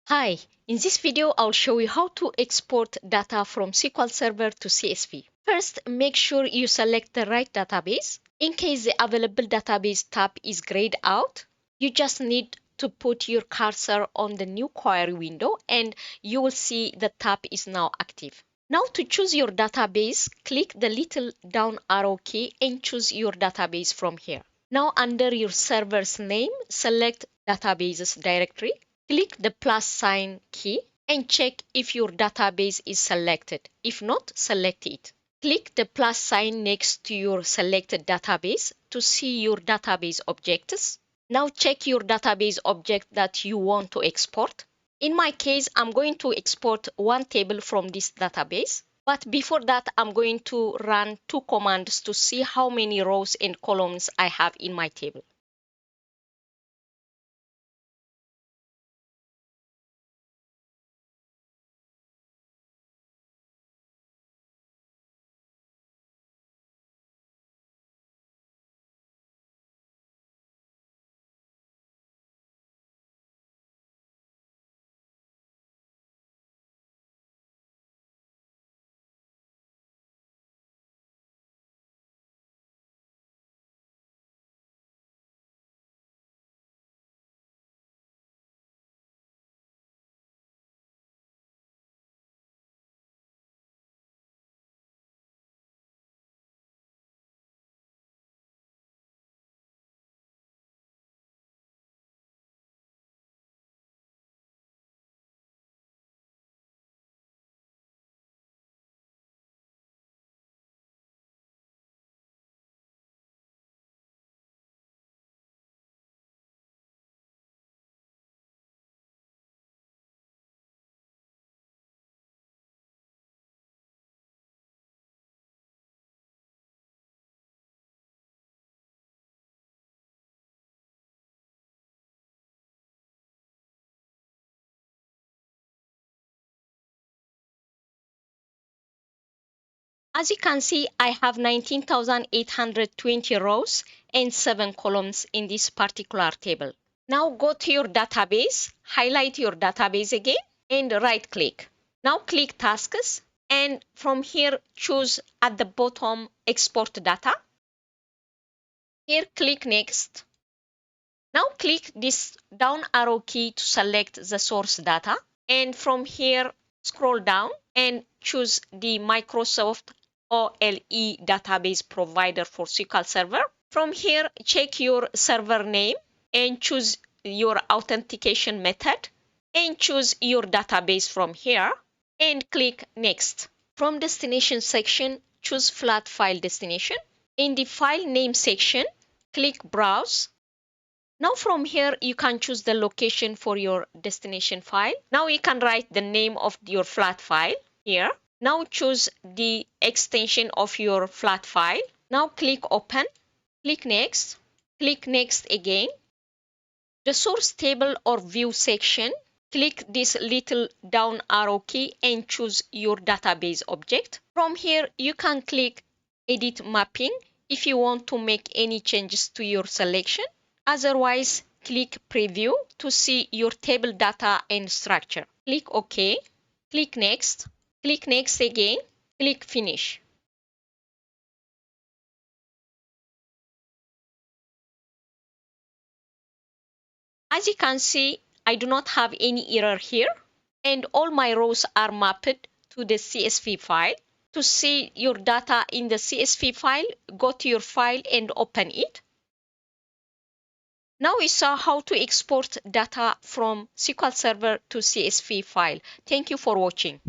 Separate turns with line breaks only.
Hi, in this video I'll show you how to export data from SQL Server to CSV. First, make sure you select the right database. In case the available database tab is grayed out, you just need to put your cursor on the new query window and you will see the tab is now active. Now to choose your database, click the little down arrow key and choose your database from here. Now under your server's name, select Databases directory. Click the plus sign key and check if your database is selected. If not, select it. Click the plus sign next to your selected database to see your database objects. Now check your database object that you want to export. In my case, I'm going to export one table from this database. But before that, I'm going to run two commands to see how many rows and columns I have in my table. As you can see, I have 19,820 rows and 7 columns in this particular table. Now go to your database, highlight your database again, and right-click. Now click Tasks, and from here choose at the bottom Export Data. Here click Next. Now click this down arrow key to select the source data, and from here scroll down and choose the Microsoft OLE database provider for SQL Server. From here, check your server name and choose your authentication method and choose your database from here and click Next. From destination section, choose flat file destination. In the file name section, click Browse. Now from here, you can choose the location for your destination file. Now you can write the name of your flat file here. Now choose the extension of your flat file. Now click Open, click Next again. The source table or view section, click this little down arrow key and choose your database object. From here, you can click Edit Mapping if you want to make any changes to your selection. Otherwise, click Preview to see your table data and structure. Click OK, click Next again, click Finish. As you can see, I do not have any error here, and all my rows are mapped to the CSV file. To see your data in the CSV file, go to your file and open it. Now we saw how to export data from SQL Server to CSV file. Thank you for watching.